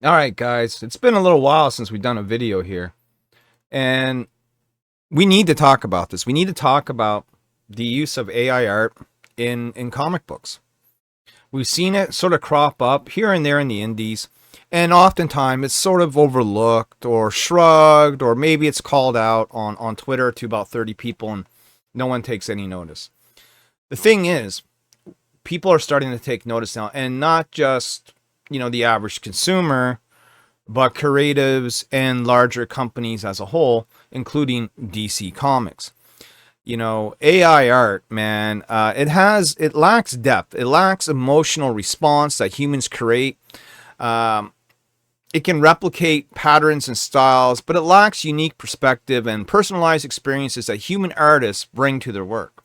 All right, guys, it's been a little while since we've done a video here, and we need to talk about this. We need to talk about the use of AI art in comic books. We've seen it sort of crop up here and there in the indies, and oftentimes it's sort of overlooked or shrugged, or maybe it's called out on Twitter to about 30 people, and no one takes any notice. The thing is, people are starting to take notice now, and not just the average consumer, but creatives and larger companies as a whole, including DC Comics. AI art, man, it lacks depth. It lacks emotional response that humans create. It can replicate patterns and styles, but it lacks unique perspective and personalized experiences that human artists bring to their work.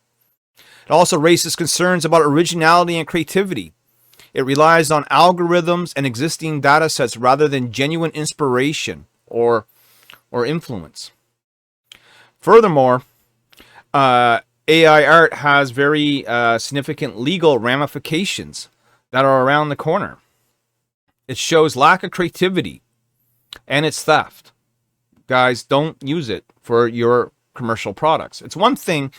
It also raises concerns about originality and creativity. It relies on algorithms and existing data sets rather than genuine inspiration or influence. Furthermore, AI art has very significant legal ramifications that are around the corner. It shows lack of creativity and it's theft. Guys, don't use it for your commercial products. It's one thing,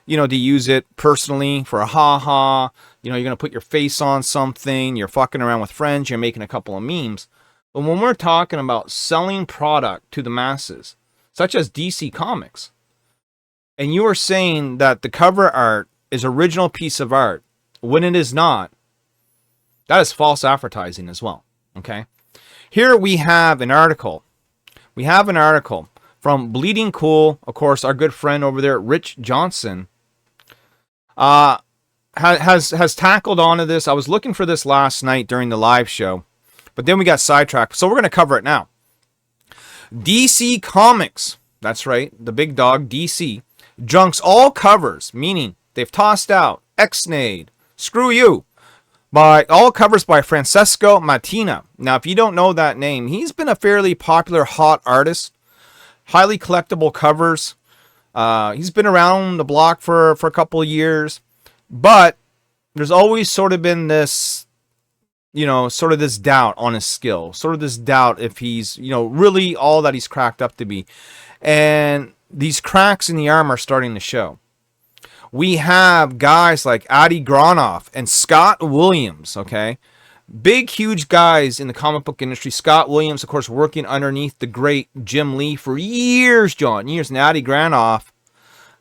to use it personally for a ha-ha. You're going to put your face on something, you're fucking around with friends, you're making a couple of memes. But when we're talking about selling product to the masses, such as DC Comics, and you are saying that the cover art is original piece of art when it is not, that is false advertising as well. Okay? Here we have an article. We have an article from Bleeding Cool, of course, our good friend over there, Rich Johnson, has tackled onto this. I was looking for this last night during the live show, but then we got sidetracked, so we're going to cover it now. DC Comics, that's right, the big dog DC, junks all covers, meaning they've tossed out, ex-nayed, screw you, by all covers by Francesco Mattina. Now, if you don't know that name, he's been a fairly popular hot artist, highly collectible covers. He's been around the block for a couple of years, but there's always sort of been this, sort of this doubt on his skill, sort of this doubt if he's, really all that he's cracked up to be. And these cracks in the armor are starting to show. We have guys like Adi Gronoff and Scott Williams, okay? Big, huge guys in the comic book industry. Scott Williams, of course, working underneath the great Jim Lee for years, John, years. And Adi Gronoff,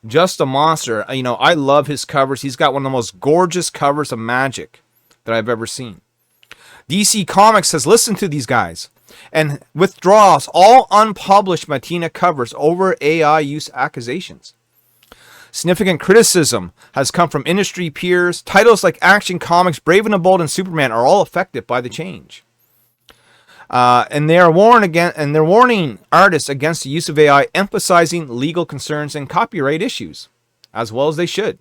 just a monster. I love his covers. He's got one of the most gorgeous covers of Magic that I've ever seen. DC Comics has listened to these guys and withdraws all unpublished Mattina covers over AI use accusations. Significant criticism has come from industry peers. Titles like Action Comics, Brave and the Bold, and Superman are all affected by the change. And they're warning artists against the use of AI, emphasizing legal concerns and copyright issues, as well as they should.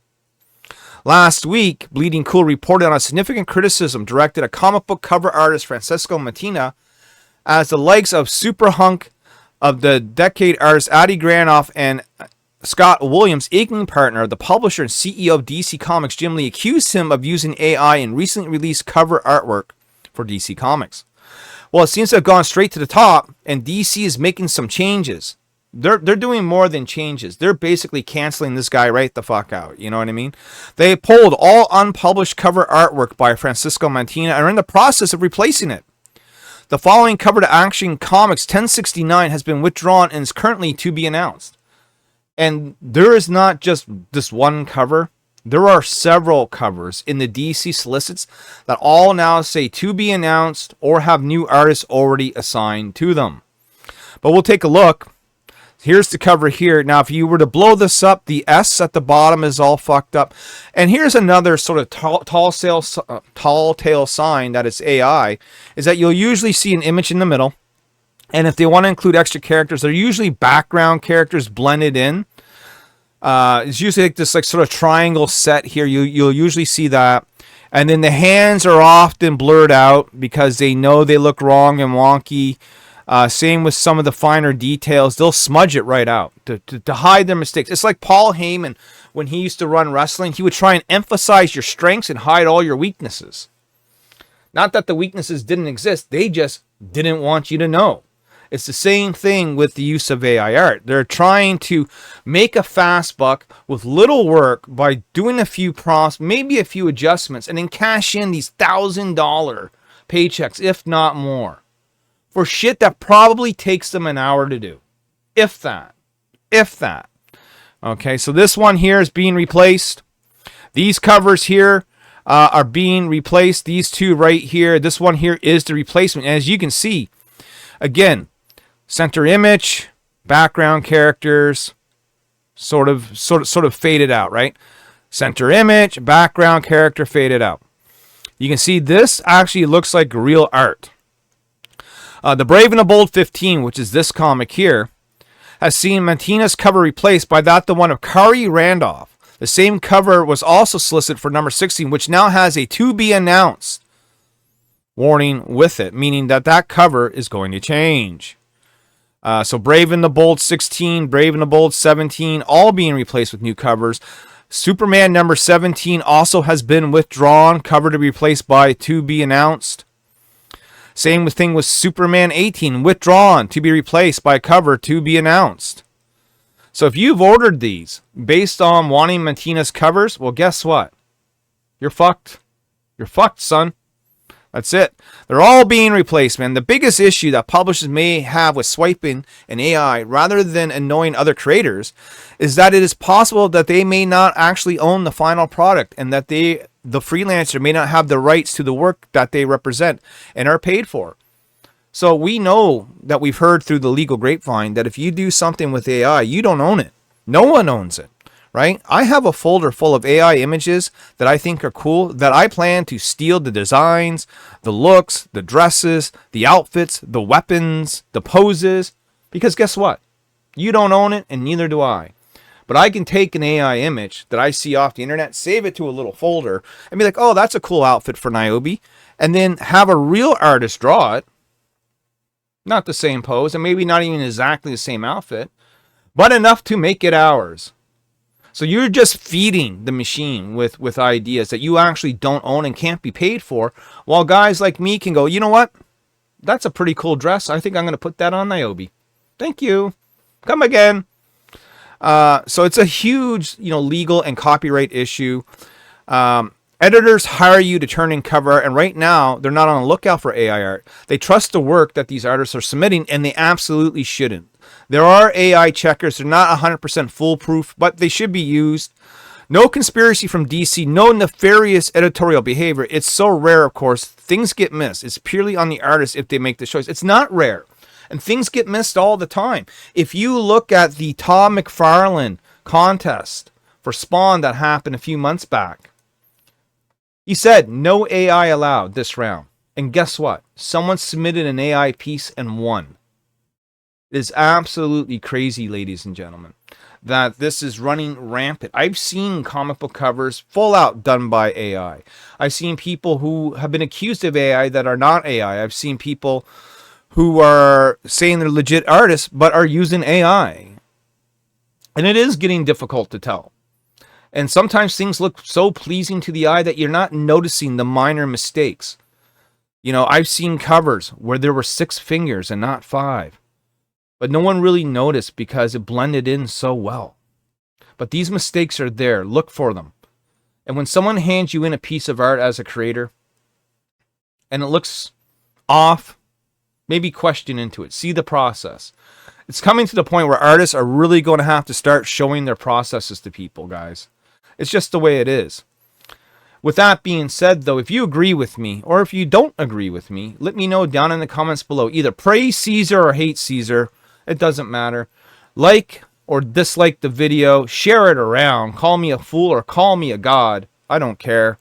Last week, Bleeding Cool reported on a significant criticism directed at comic book cover artist Francesco Mattina, as the likes of super hunk of the decade artist Adi Gronoff and Scott Williams, inking partner of the publisher and CEO of DC Comics, Jim Lee, accused him of using AI in recently released cover artwork for DC Comics. Well, it seems to have gone straight to the top, and DC is making some changes. They're doing more than changes. They're basically canceling this guy right the fuck out. You know what I mean? They pulled all unpublished cover artwork by Francesco Mattina and are in the process of replacing it. The following cover to Action Comics 1069 has been withdrawn and is currently to be announced. And there is not just this one cover. There are several covers in the DC solicits that all now say to be announced or have new artists already assigned to them. But we'll take a look. Here's the cover here. Now, if you were to blow this up, the S at the bottom is all fucked up. And here's another sort of tall tale sign that it's AI, is that you'll usually see an image in the middle. And if they want to include extra characters, they're usually background characters blended in. It's usually like this sort of triangle set here. You'll usually see that. And then the hands are often blurred out because they know they look wrong and wonky. Same with some of the finer details. They'll smudge it right out to hide their mistakes. It's like Paul Heyman, when he used to run wrestling, he would try and emphasize your strengths and hide all your weaknesses. Not that the weaknesses didn't exist, they just didn't want you to know. It's the same thing with the use of AI art. They're trying to make a fast buck with little work by doing a few prompts, maybe a few adjustments, and then cash in these $1,000 paychecks, if not more, for shit that probably takes them an hour to do. If that. If that. Okay, so this one here is being replaced. These covers here are being replaced. These two right here. This one here is the replacement. And as you can see, again, center image, background characters, sort of faded out, right? Center image, background character faded out. You can see this actually looks like real art. The Brave and the Bold 15, which is this comic here, has seen Mattina's cover replaced by the one of Kari Randolph. The same cover was also solicited for number 16, which now has a to be announced warning with it, meaning that cover is going to change. So Brave and the Bold 16, Brave and the Bold 17, all being replaced with new covers. Superman number 17 also has been withdrawn, cover to be replaced by to be announced. Same thing with Superman 18, withdrawn to be replaced by cover to be announced. So if you've ordered these based on wanting Mattina's covers, well, guess what? You're fucked. You're fucked, son. That's it. They're all being replaced, man. The biggest issue that publishers may have with swiping and AI, rather than annoying other creators, is that it is possible that they may not actually own the final product, and that the freelancer may not have the rights to the work that they represent and are paid for. So we know that we've heard through the legal grapevine that if you do something with AI, you don't own it. No one owns it. Right? I have a folder full of AI images that I think are cool, that I plan to steal the designs, the looks, the dresses, the outfits, the weapons, the poses, because guess what? You don't own it, and neither do I. But I can take an AI image that I see off the internet, save it to a little folder, and be like, oh, that's a cool outfit for Nyobi, and then have a real artist draw it. Not the same pose, and maybe not even exactly the same outfit, but enough to make it ours. So you're just feeding the machine with ideas that you actually don't own and can't be paid for, while guys like me can go, you know what? That's a pretty cool dress. I think I'm going to put that on Nyobi. Thank you. Come again. So it's a huge, legal and copyright issue. Editors hire you to turn in cover, and right now they're not on the lookout for AI art. They trust the work that these artists are submitting, and they absolutely shouldn't. There are AI checkers. They're not 100% foolproof, but they should be used. No conspiracy from DC. No nefarious editorial behavior. It's so rare, of course. Things get missed. It's purely on the artist if they make the choice. It's not rare. And things get missed all the time. If you look at the Todd McFarlane contest for Spawn that happened a few months back, he said no AI allowed this round. And guess what? Someone submitted an AI piece and won. It is absolutely crazy, ladies and gentlemen, that this is running rampant. I've seen comic book covers full out done by AI. I've seen people who have been accused of AI that are not AI. I've seen people who are saying they're legit artists but are using AI. And it is getting difficult to tell. And sometimes things look so pleasing to the eye that you're not noticing the minor mistakes. I've seen covers where there were 6 fingers and not 5. But no one really noticed because it blended in so well. But these mistakes are there. Look for them. And when someone hands you in a piece of art as a creator, and it looks off, maybe question into it. See the process. It's coming to the point where artists are really going to have to start showing their processes to people, guys. It's just the way it is. With that being said, though, if you agree with me, or if you don't agree with me, let me know down in the comments below. Either praise Caesar or hate Caesar. It doesn't matter. Like or dislike the video. Share it around. Call me a fool or call me a god. I don't care.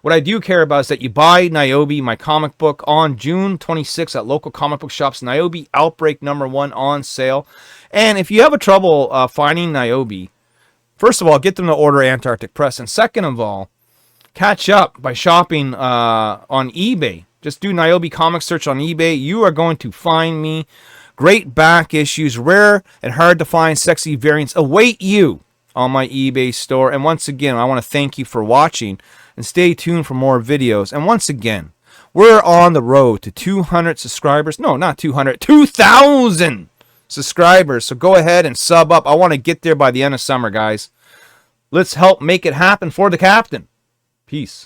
What I do care about is that you buy Nyobi, my comic book, on June 26th at local comic book shops. Nyobi Outbreak #1 on sale. And if you have a trouble finding Nyobi, first of all, get them to order Antarctic Press. And second of all, catch up by shopping on eBay. Just do Nyobi comic search on eBay. You are going to find me. Great back issues, rare and hard to find sexy variants await you on my eBay store. And once again, I want to thank you for watching and stay tuned for more videos. And once again, We're on the road to 200 subscribers. No, not 200. 2,000 subscribers. So go ahead and sub up. I want to get there by the end of summer, guys. Let's help make it happen for the captain. Peace.